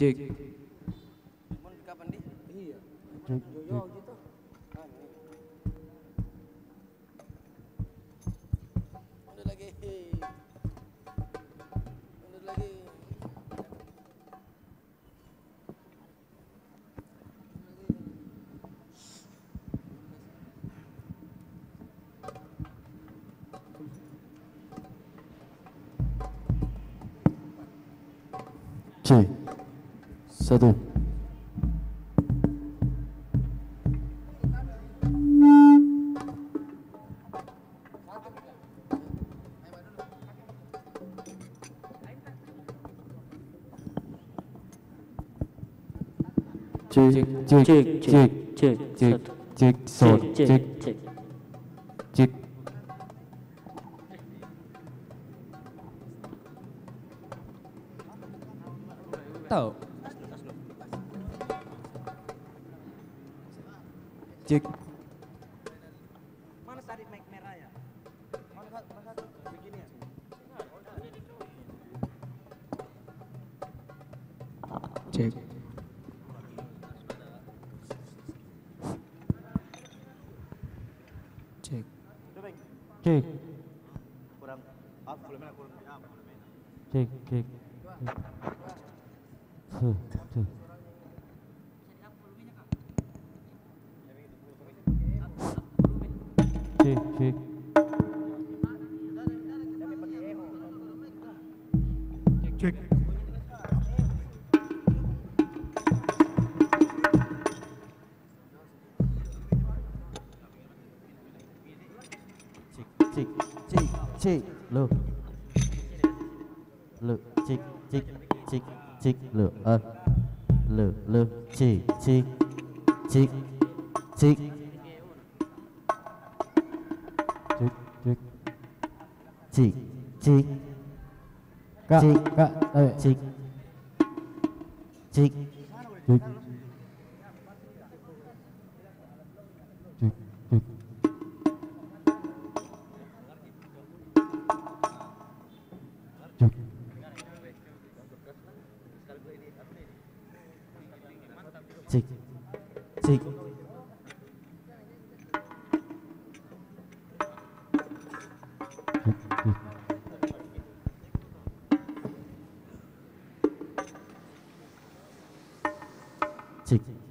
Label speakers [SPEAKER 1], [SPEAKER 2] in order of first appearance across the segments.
[SPEAKER 1] Cek.
[SPEAKER 2] Kapan di? Iya.
[SPEAKER 1] Cek.
[SPEAKER 2] Yo gitu. Mundur lagi. Mundur lagi.
[SPEAKER 1] Cek. Satu. Cek, cek, cek, cek, cek, cek, cek, cek, cek, cek. Tahu. Cek.
[SPEAKER 2] Mana tadi mic merah ya? Mana satu begini ya?
[SPEAKER 1] Cek. Cek. Cek.
[SPEAKER 2] Kurang kurang
[SPEAKER 1] Cek, cek. Cek, cek. Cek. Cek, cek, cek, lo, cek, cek, cek, cek, lo, cek, cek, cek, cek, cek, cek, kak, kak, cek, cek, cek. Cek, cek,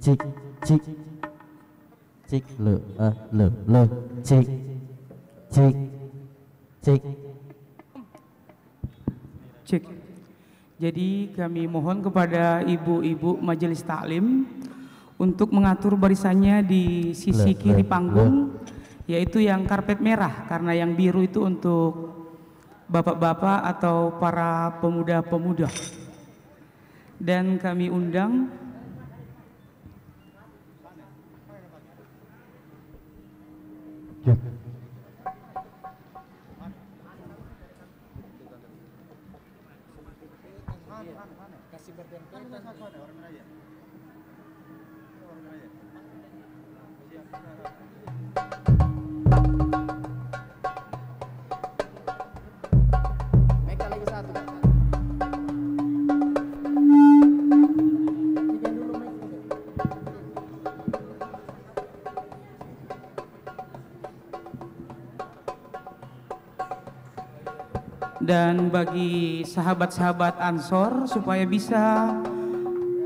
[SPEAKER 1] cek, cek, cek, cek, lo, cek, cek, cek.
[SPEAKER 3] Cek. Jadi kami mohon kepada ibu-ibu majelis taklim untuk mengatur barisannya di sisi kiri panggung, yaitu yang karpet merah, karena yang biru itu untuk bapak-bapak atau para pemuda-pemuda. Dan kami undang
[SPEAKER 2] kasih berdentuan satu ada orang raya. Meka lagi satu.
[SPEAKER 3] dan bagi sahabat-sahabat Ansor supaya bisa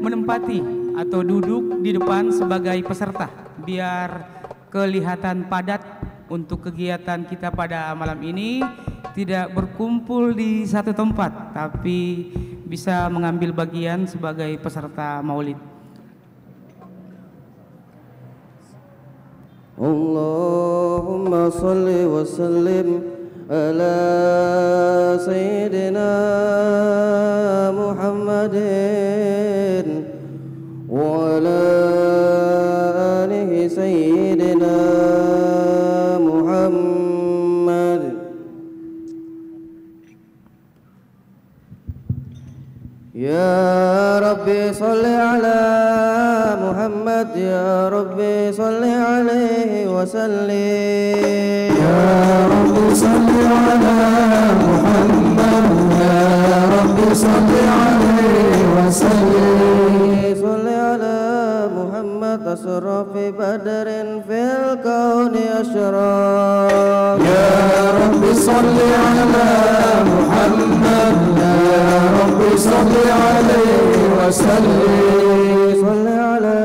[SPEAKER 3] menempati atau duduk di depan sebagai peserta biar kelihatan padat untuk kegiatan kita pada malam ini, tidak berkumpul di satu tempat tapi bisa mengambil bagian sebagai peserta maulid.
[SPEAKER 2] Allahumma salli wa sallim ala sayyidina Muhammadin
[SPEAKER 4] ربي صل على محمد يا ربي صل عليه وسلم
[SPEAKER 1] يا رب صل على محمد يا رب صل عليه وسلم
[SPEAKER 4] صل على محمد أسرى في بدر في الكون أشراق
[SPEAKER 1] يا رب صل على محمد يا رب صل عليه وسلم
[SPEAKER 4] صل على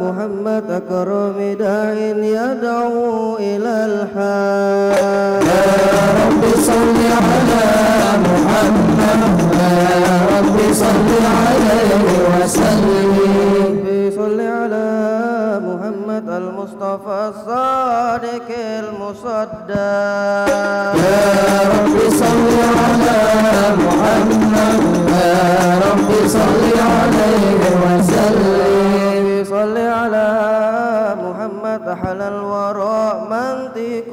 [SPEAKER 4] محمد أكرم داع يدعو إلى الحق
[SPEAKER 1] يا رب صل على محمد يا رب صل عليه وسلم
[SPEAKER 4] صل على محمد المصطفى الصادق المصدق
[SPEAKER 1] يا رب صل على محمد يا رب صل عليه وسلم
[SPEAKER 4] صل على محمد أحلى الورى منطق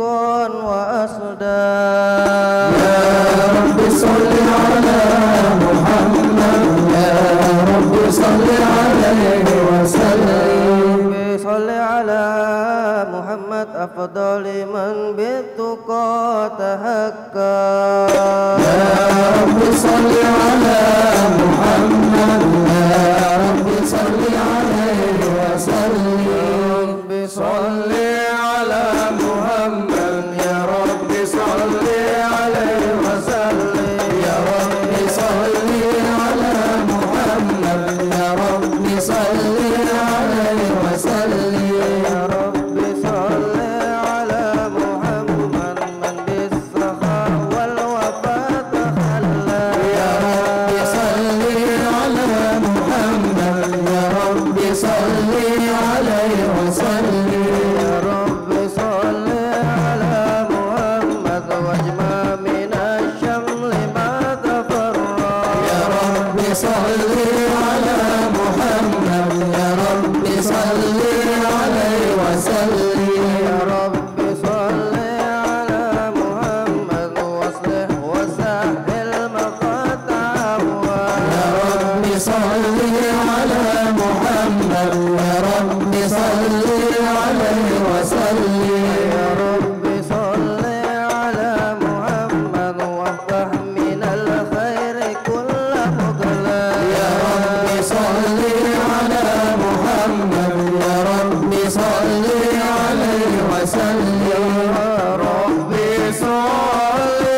[SPEAKER 4] وأصداق
[SPEAKER 1] يا رب صل على محمد يا رب صل عليه وسلم
[SPEAKER 4] صل على محمد أفضل من بالتقى تهكى
[SPEAKER 1] يا رب صل على محمد يا رب صل عليه وسلم
[SPEAKER 4] صل على محمد يا رب صل عليه وسلم
[SPEAKER 1] يا رب صل على محمد يا رب صل عليه وسلم
[SPEAKER 4] يا رب صل على محمد من بالسخاء والوفاء تخلى
[SPEAKER 1] يا رب صل على محمد يا رب صل عليه وسلم
[SPEAKER 4] يا رب صل على محمد واجمع من الشمل ما تفرق
[SPEAKER 1] يا رب صل على محمد يا رب صل عليه وسلم
[SPEAKER 4] يا رب صل على محمد واصلح وسهل مقاطعه
[SPEAKER 1] يا رب صل على محمد يا رب صل عليه وسلم
[SPEAKER 4] يا رب صل على محمد وافتح من الخير كل مغلق
[SPEAKER 1] يا رب صل على محمد يا رب صل عليه وسلم
[SPEAKER 4] يا رب صل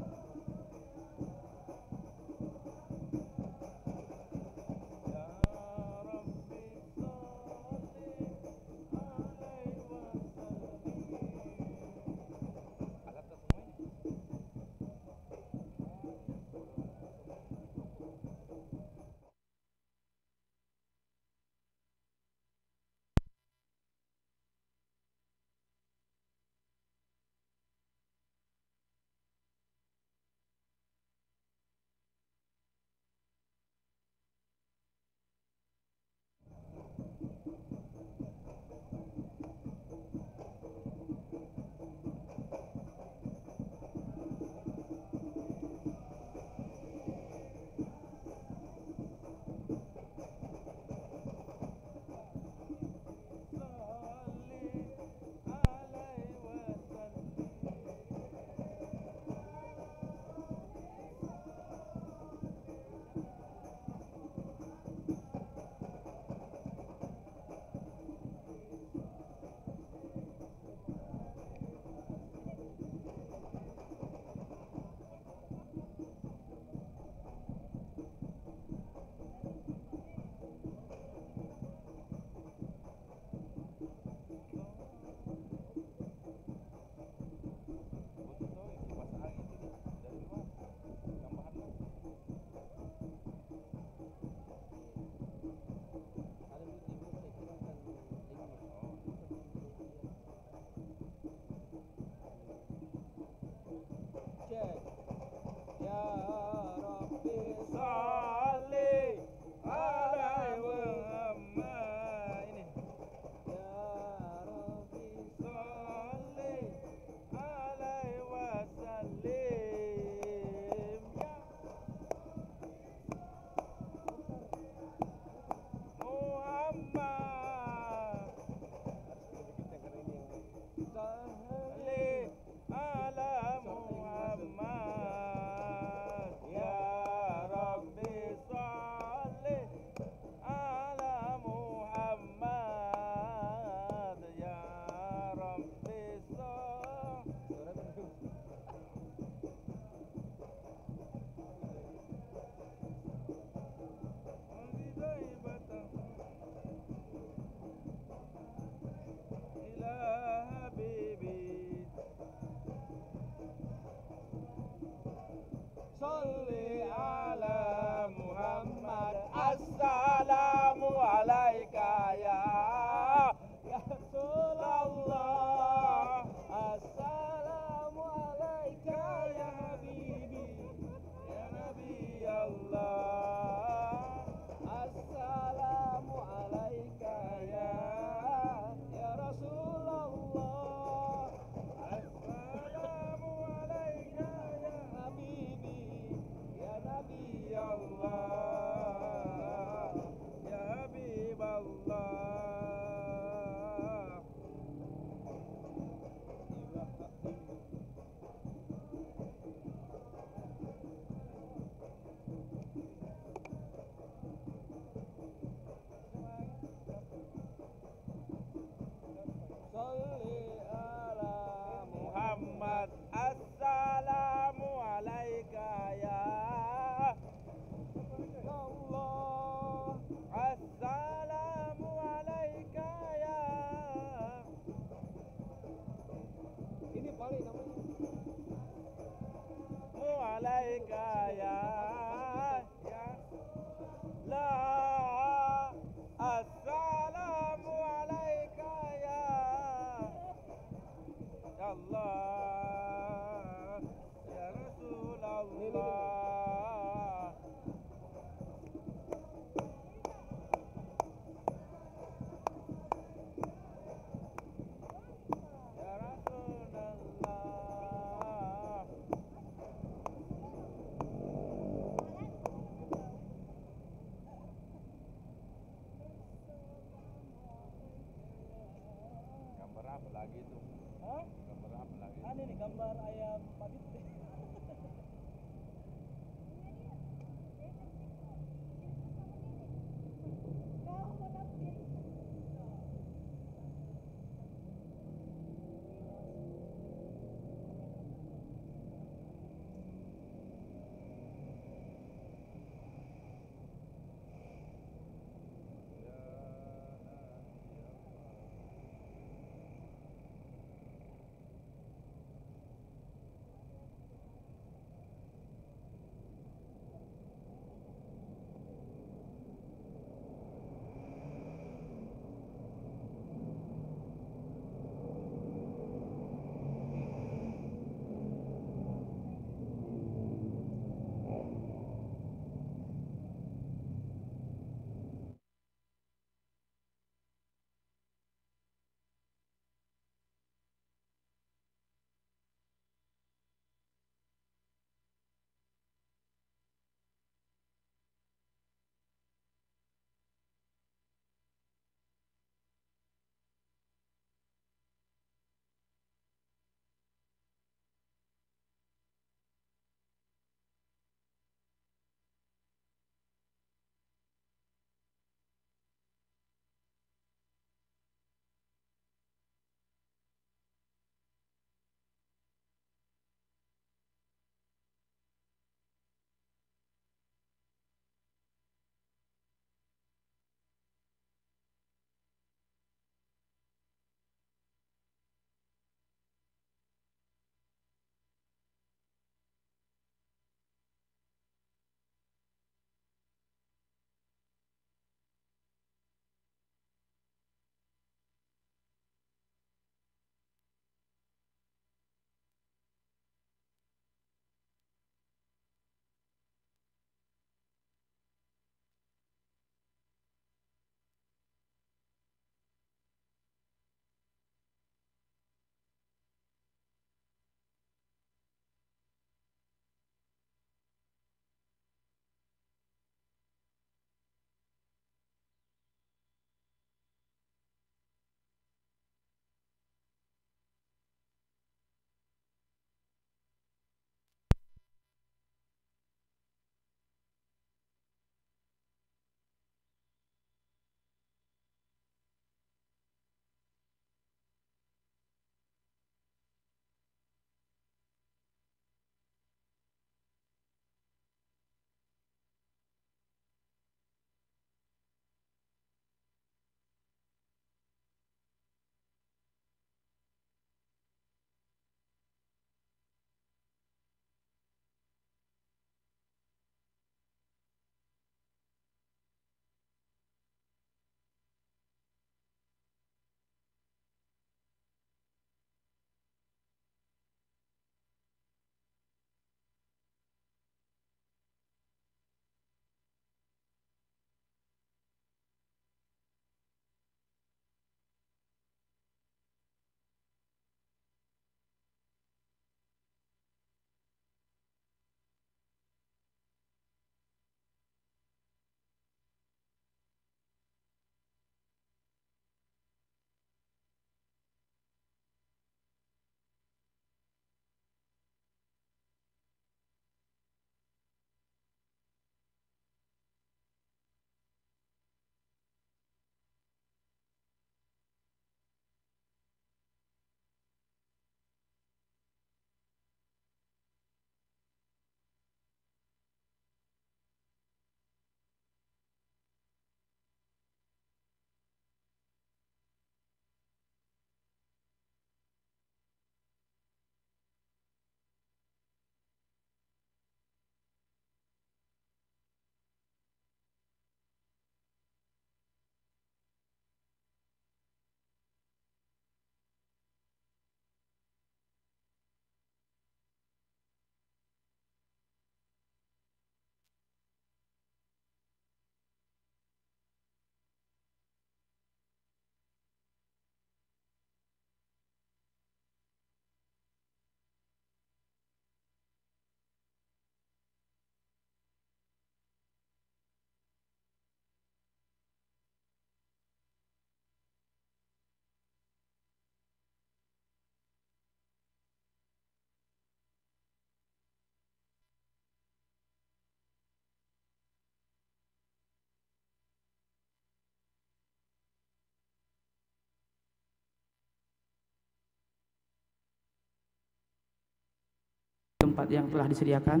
[SPEAKER 3] tempat yang telah disediakan.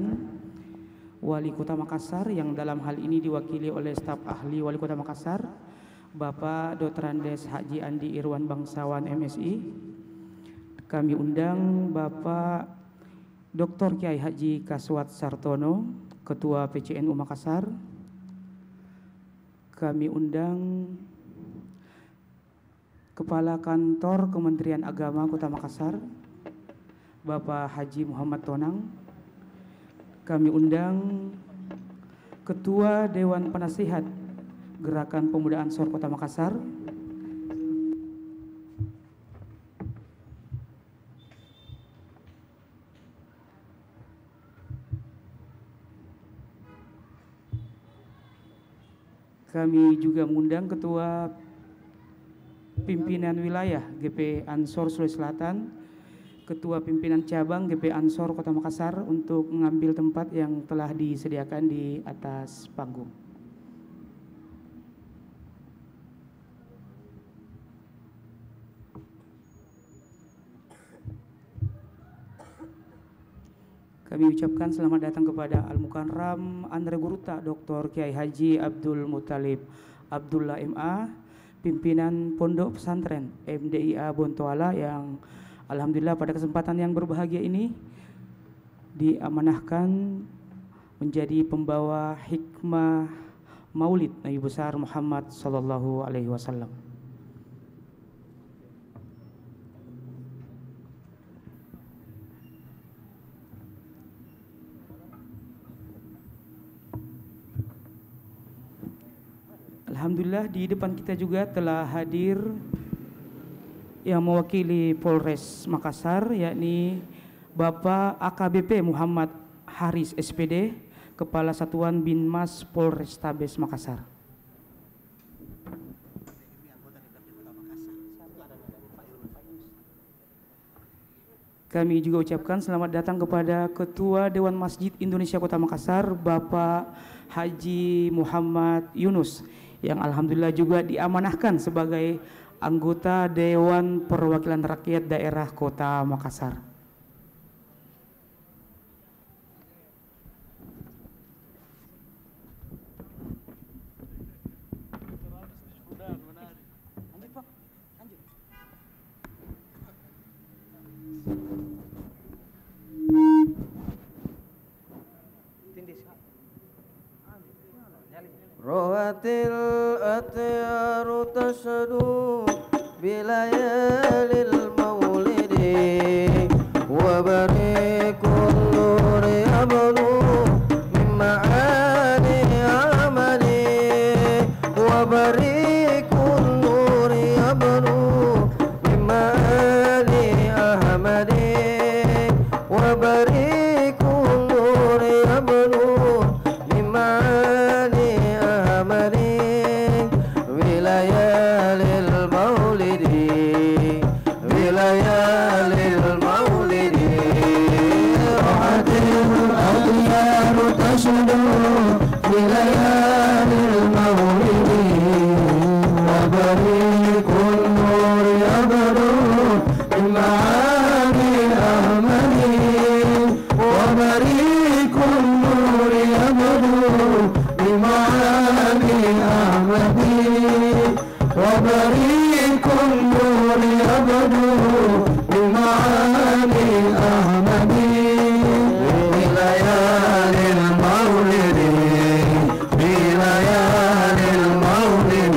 [SPEAKER 3] Wali Kota Makassar yang dalam hal ini diwakili oleh staf ahli Wali Kota Makassar, Bapak Dr. Andes Haji Andi Irwan Bangsawan MSI. Kami undang Bapak Dr. Kiai Haji Kaswat Sartono, Ketua PCNU Makassar. Kami undang Kepala Kantor Kementerian Agama Kota Makassar, Bapak Haji Muhammad Tonang. Kami undang Ketua Dewan Penasihat Gerakan Pemuda Ansor Kota Makassar, kami juga mengundang Ketua Pimpinan Wilayah GP Ansor Sulawesi Selatan, Ketua Pimpinan Cabang GP Ansor Kota Makassar untuk mengambil tempat yang telah disediakan di atas panggung. Kami ucapkan selamat datang kepada Al-Mukarram Andre Guruta Dr. Kiai Haji Abdul Muthalib Abdullah MA, pimpinan Pondok Pesantren MDIA Bontoala yang alhamdulillah pada kesempatan yang berbahagia ini diamanahkan menjadi pembawa hikmah Maulid Nabi besar Muhammad sallallahu alaihi wasallam. Alhamdulillah di depan kita juga telah hadir yang mewakili Polres Makassar, yakni Bapak AKBP Muhammad Haris SPD, Kepala Satuan Binmas Polrestabes Makassar. Kami juga ucapkan selamat datang kepada Ketua Dewan Masjid Indonesia Kota Makassar, Bapak Haji Muhammad Yunus, yang alhamdulillah juga diamanahkan sebagai anggota Dewan Perwakilan Rakyat Daerah Kota Makassar.
[SPEAKER 4] Rohatil atyaru tasadu bilayalil maulidi wa barikul nuri abnu min ma'ani amali wa barikul nuri abnu min ma'ani ahmadi wa barikul nuri abnu min ma'ani wilayalil maulidi wilayalil maulidi rohatil adyaru tasdu wilayalil maulidi wa barikun nuri abdu imani ahmadi wa barikun nuri abdu imani ahmadi وبريك النور يبدو بمعاني أحمدي بليالي المولد بليالي المولد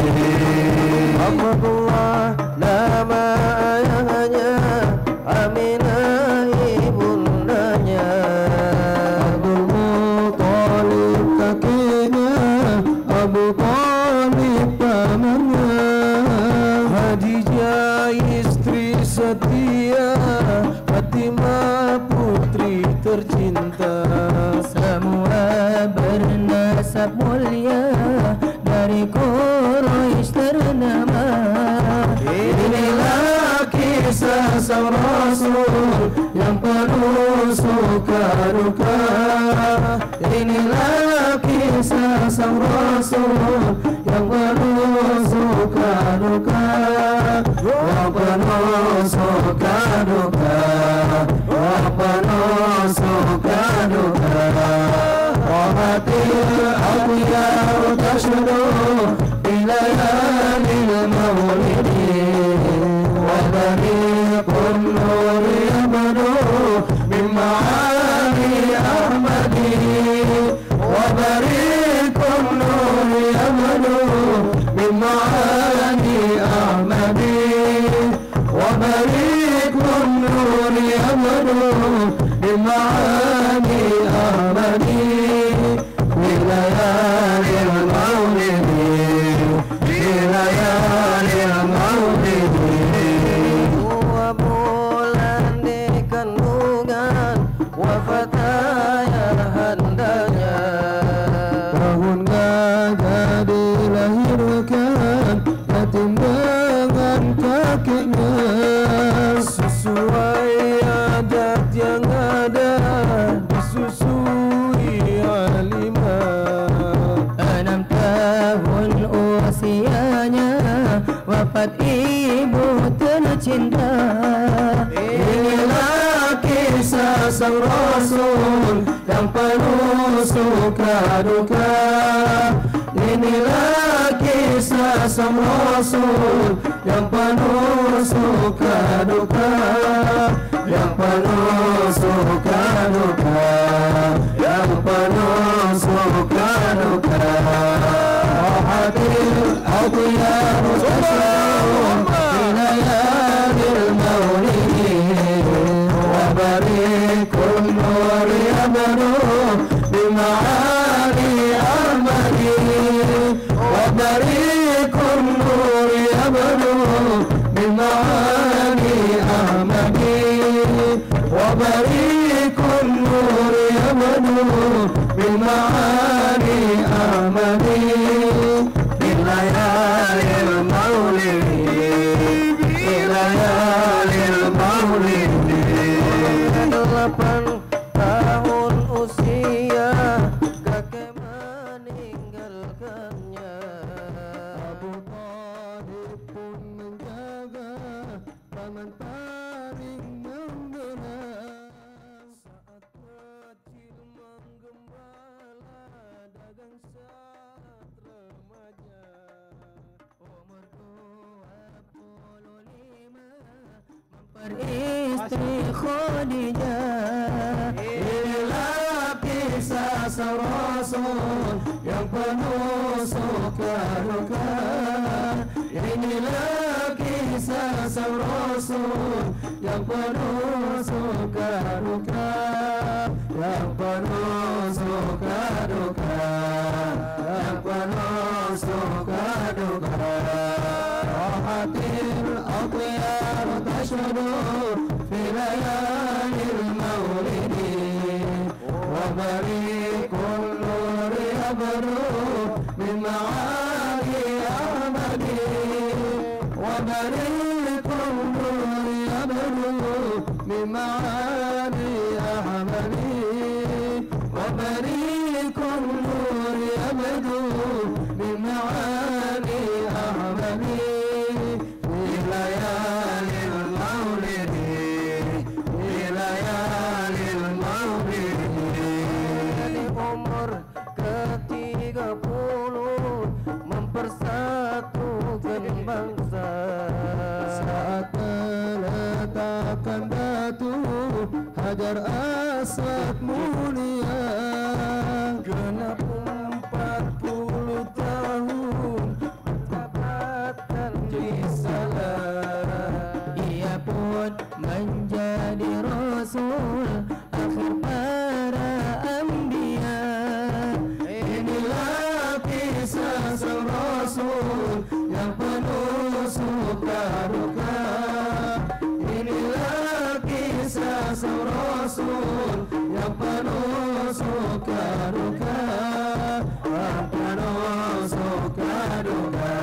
[SPEAKER 4] عبد الله لا ما ayahnya Aminah ibundanya Abdul Muthalib kakinya Abu Talib pamannya Khadijah istri setia, Fatimah putri tercinta, semua bernasab mulia dari Quraisy ternama. Inilah kisah sang Rasul yang penuh suka duka. Inilah kisah sang Rasul yang penuh suka duka, yang penuh suka duka, yang penuh suka بمعاني أحمدي في ليالي المولد في ليالي المولد
[SPEAKER 2] Dua bulan di kandungan wafatnya handanya.
[SPEAKER 4] Tahun gajah dilahirkan yatim dengan kakeknya.
[SPEAKER 2] Sesuai adat yang ada disusui alimah.
[SPEAKER 4] 6 tahun usianya wafat ibu tercinta. Inilah kisah sang Rasul yang penuh suka duka. Inilah kisah sang Rasul yang penuh suka duka, yang penuh suka duka, yang penuh suka duka. Hadir Audiyar Rasul fi layalil maulid wa barikun nur yabnu bima'ali ahmadi wa barikun nur yabnu bima'ali ahmadi wa barikun nur yabnu bima'ali ahmadi في ليالي المولد في ليالي المولد
[SPEAKER 2] 8 tahun usia kakek meninggalkannya.
[SPEAKER 4] Abu Talib pun menjaga paman paling membela.
[SPEAKER 2] Saat kecil menggembala dagang saat remaja.
[SPEAKER 4] Umur 25 memperistri Khadijah. Inilah kisah sang Rasul yang penuh suka duka. Inilah kisah sang Rasul yang penuh suka duka, yang penuh suka duka, yang penuh suka duka. Rohatil Audiyar tashhadu fi layalil maulidi wa barikul nur yabru min ma'ali ahmadi wa barikul nur yabru min ma'ali ahmadi wa barikul nur yabru min ma'ali ahmadi fi layalil maulidi fi layalil maulidi.
[SPEAKER 2] Di umur ke-30 mempersatukan bangsa.
[SPEAKER 4] Saat meletakkan batu Hajar Aswad mulia,
[SPEAKER 2] Genap 40 tahun jabatan di sana.
[SPEAKER 4] ia pun menjadi Rasul akhir para anbiya. Inilah kisah sang Rasul yang penuh suka duka. Inilah kisah sang Rasul yang penuh suka duka, yang penuh suka duka,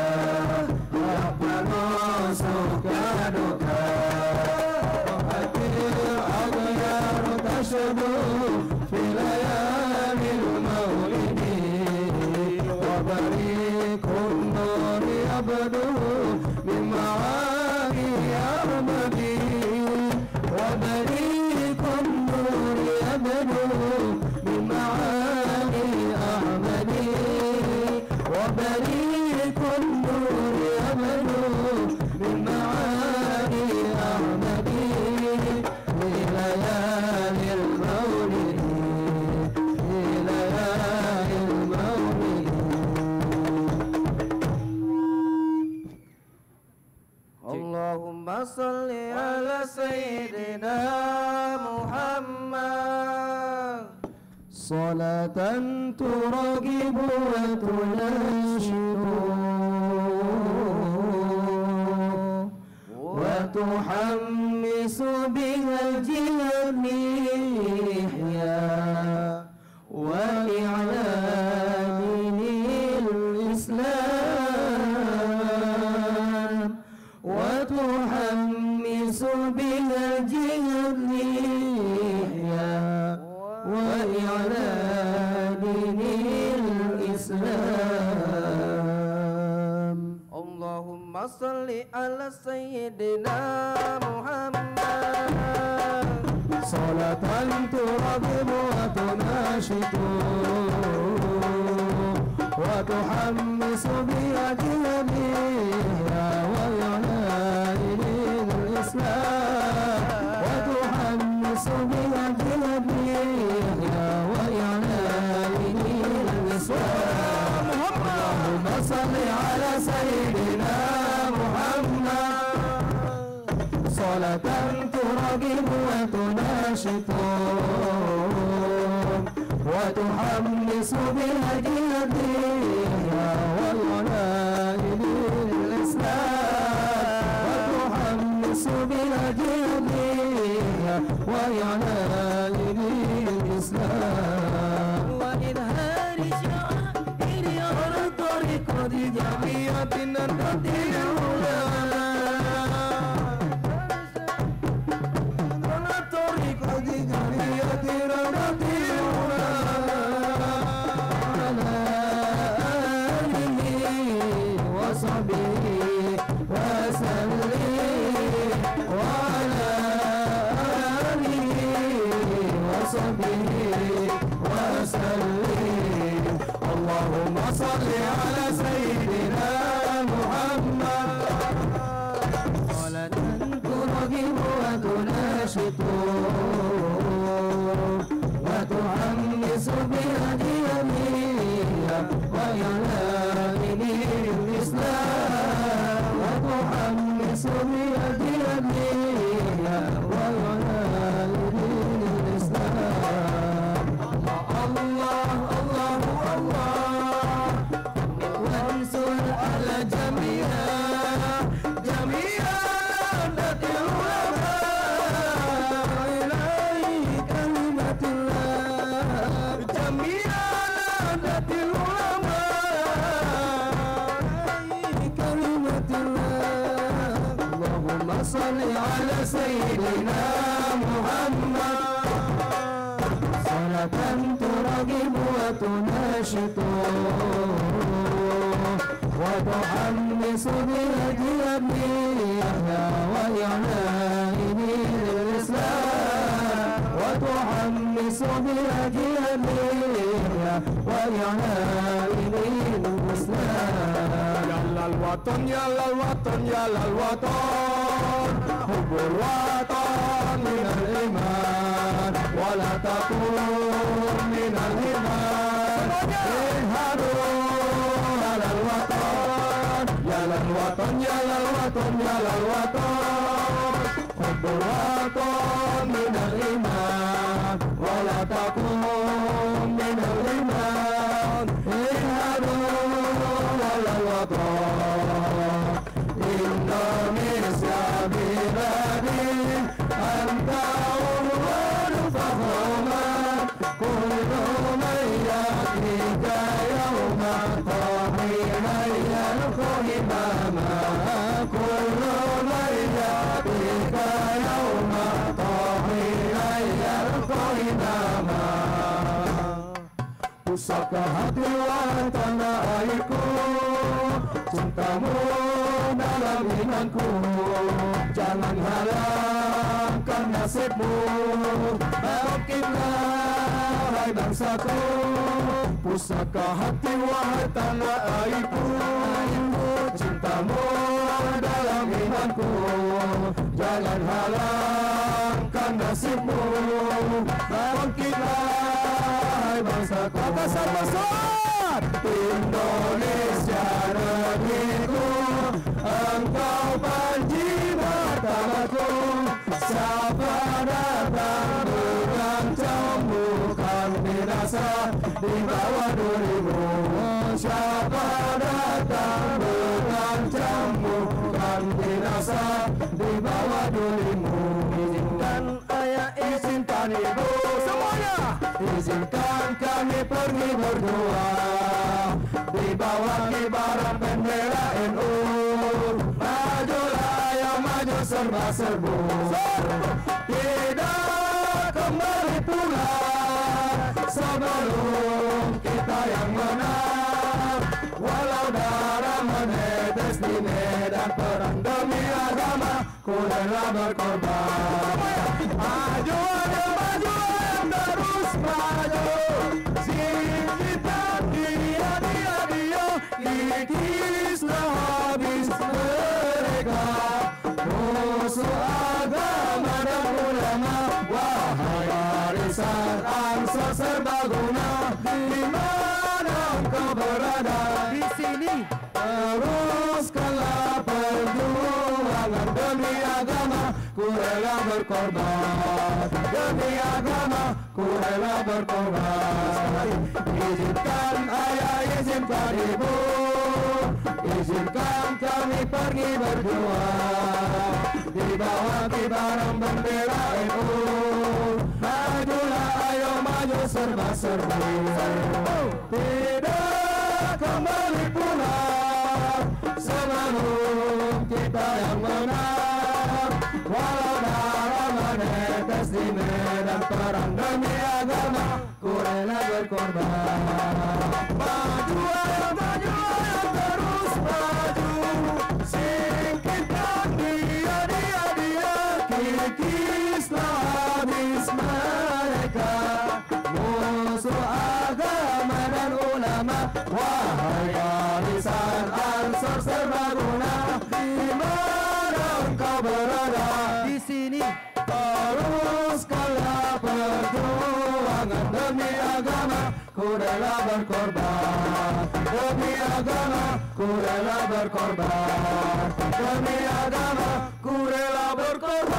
[SPEAKER 4] yang penuh suka duka. Hadir Audiyar tashhadu fi layalil maulidi wa barikun nur yabdu min ma'ali ahmadi wa barikun nur yabdu min ma'ali ahmadi wa barikun nur yabdu min ma'ali ahmadi fi layalil maulidi fi layalil maulidi.
[SPEAKER 2] Allahumma salli ala sayyidina Muhammad
[SPEAKER 4] صلاة ترغب وتنشد وتحمس بها الجميع وإعلان الإسلام وتحمس بها الجميع وإعلان الإسلام
[SPEAKER 2] اللهم صل على سيدنا محمد
[SPEAKER 4] صلاة ترغب وتناشد وتحمس بها جميع وإعلان الإسلام وتحمس بها جميع وإعلان الإسلام اللهم صل على سيدنا محمد صلاة ترغب وتناشد وتحمس بها جميع وإعلان الإسلام وتحمس بها جميع وإعلان الإسلام وإظهار شعائر الطريقة جميعة الدين اللهم صل على سيدنا محمد صلاة ترغب وتناشد وتحمس بها جميع وإعلان الإسلام وتحمس بها جميع وإعلان الإسلام الله الله الله وانصر على جميع نادي العلماء إليه كلمة الله جميع نادي العلماء إليه كلمة الله اللهم صل على سيدنا محمد صلاة ترغب وتناشد وتحمس بها جميع وإعلان الإسلام وتحمس بها جميع وإعلان الإسلام يلا الوطن يلا الوطن يلا الوطن حب الوطن من الإيمان ولا تكون من الإيمان انهاروا على الوطن يلا الوطن يلا الوطن يلا الوطن حب الوطن من الإيمان ولا تكون من الإيمان انهاروا على الوطن إندونيسيا بلادي أنت عنوان فخما كل من يأتيك يوم طحين يلقى إماما كل من يأتيك يوم طحين يلقى إماما pusaka hati tanah airku cintamu dalam imanku jangan halangkan nasibmu bangkitlah hai bangsaku pusaka hati wahai tanah airku cintamu dalam imanku jangan halangkan nasibmu bangkitlah bangsa kota Sarmasat Indonesia negeriku engkau panji pertamaku siapa datang dengan cambukan binasa izinkan kami pergi berdua di bawah kibaran bendera NU. Majulah yang maju serba-serbu, tidak kembali pulang sebelum kita yang menang. Walau darah menetes di medan perang demi agama, ku rela berkorban. Maju aja, maju terus maju. Kita dia, kikislah habis mereka. Musuh agama dan ulama, wahai warisan Ansor serbaguna, di mana engkau berada? Di sini. Teruskanlah perjuangan demi agama, ku rela berkorban. Demi agama, ku rela berkorban. Izinkan ayah, izinkan ibu, izinkan kami pergi berdua di bawah kibaran bendera NU. Majulah, ayo maju serba-serbi, tidak kembali pulang sebelum kita yang menang. Walau darah menetes di medan perang demi agama, ku rela berkorban. Maju ayo terus maju, singkirkan dia, kikislah habis mereka. Musuh agama dan ulama, wahai warisan Ansor serbaguna, di mana engkau berada? Di sini. Teruskanlah perjuangan demi agama, ku rela berkorban. Demi agama, ku rela berkorban. Demi agama, ku rela berkorban.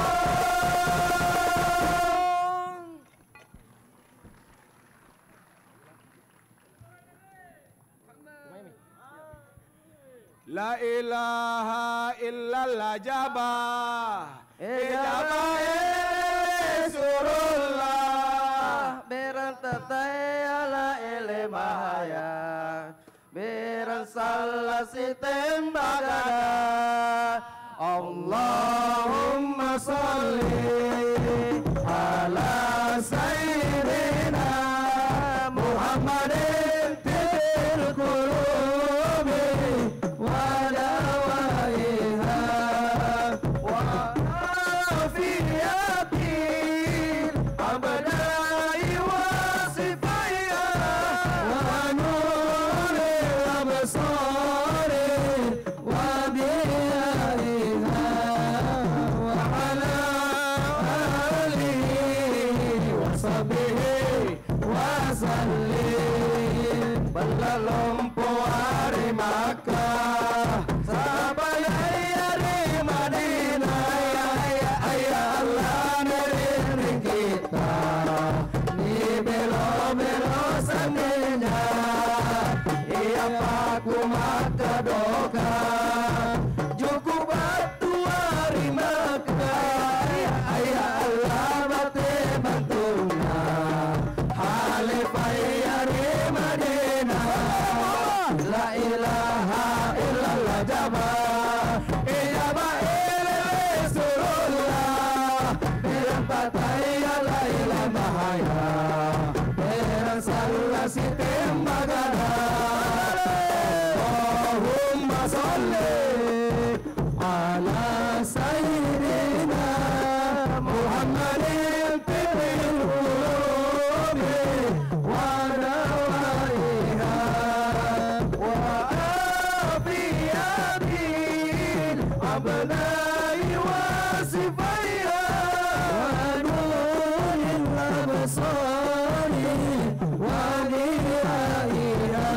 [SPEAKER 5] La ilaha illallah jabah, jabah Rasulullah,
[SPEAKER 4] Berantatai ala ele mahaya, beran salah sitem bagada. Allahumma salli ala sayyidina Muhammadin fil qulubi wa dawaiha wa afiyatil abdai wa sifaya wa nuril absari wa diyaiha wa ala alihi wa sahbihi wa sallim. Belalompo hari Makkah sampai hari Madinah, ya Allah nering kita ni belo-belo sandinya. Iya paku maka doka juku batu hari Makkah, ya Allah bate bantuna halifai hari Madinah. La ilaha illallah jabah, jabah Rasulullah, bilang patai la ilaha bahaya, bilang salah sitem bagada. Allahumma salli ala sayyidina Muhammadin fil qulubi wa dawaiha wa afiyatil abnai wa sifaya wa nuril absari wa diyaiha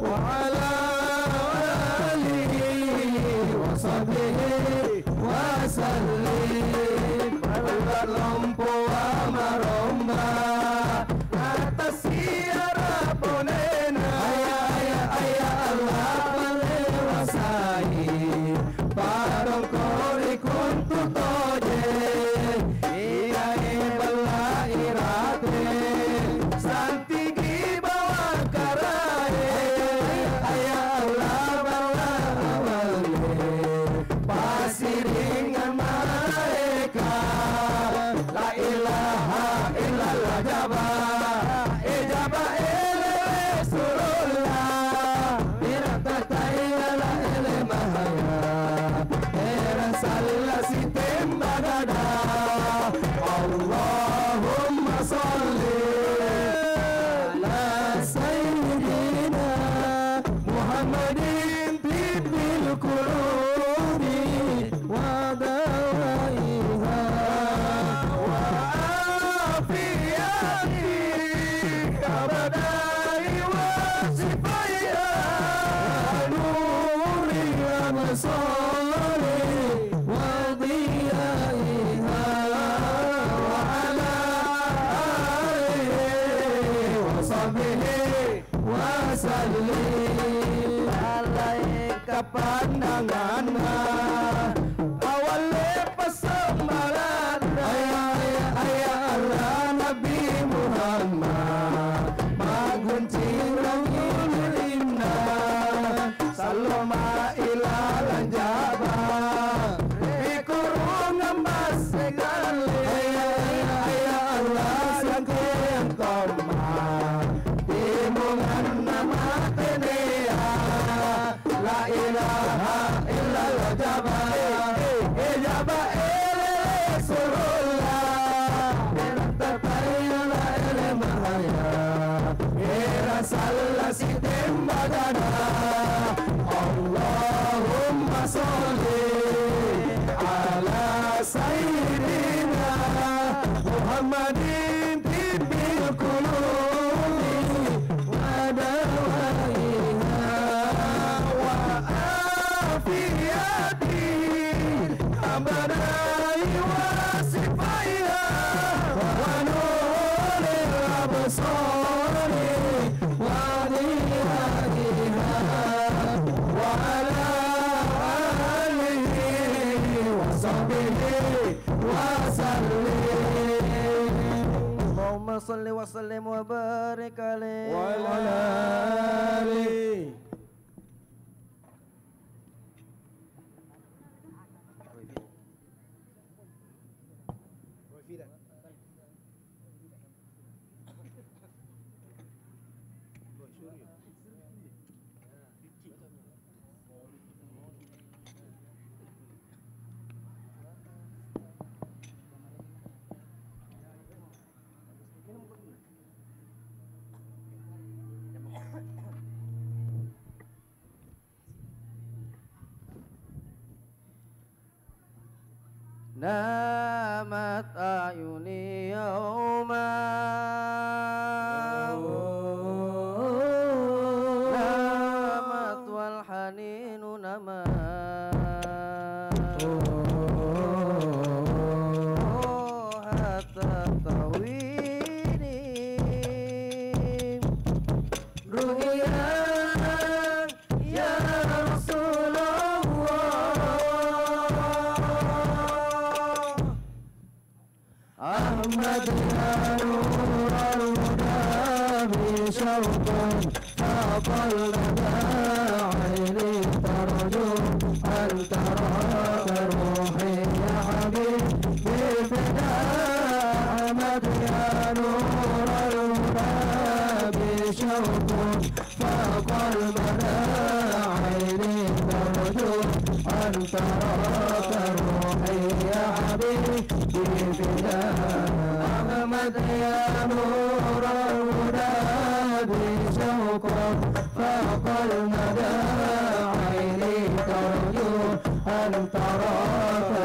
[SPEAKER 4] wa ala alihi wa sahbihi wa sallim. Berlompo amaromba atas siara ponena, ayah Allah melewasai barong kori kuntu toje iya bela irate pandanganna awalnya pesembalan ayah Allah Nabi Muhammad maguncing rangul indah saloma ilalan jabah dikurung emas segala ayah Allah yang tomah timungan nama tenea la ilaha illallah jabah jabah Rasulullah bertatayala ele mahaya rasulullah sitem badana Allahumma sholli ala sayyidina Muhammadin tibbil qulubi wa dawaiha wa afiyati abadai wa sifaiha wa nuril absari wa diyaiha wa ala alihi wa sahbihi wa sallim Allahumma salli wa sallim wa barik alaihi wa ala alihi namat ayuni yauma namat wal haninu namat hatta tawini ruhiyan ya Rasulullah Ahmad ya nur al-huda bishawqan faqal lana aini tarju an taraka ruhi ya habib bifida Ahmad ya nur al-huda bishawqan faqal lana aini tarju an taraka ruhi ya habib Ahmad ya nur al-huda bishawqan faqal nada aini tarju an taraka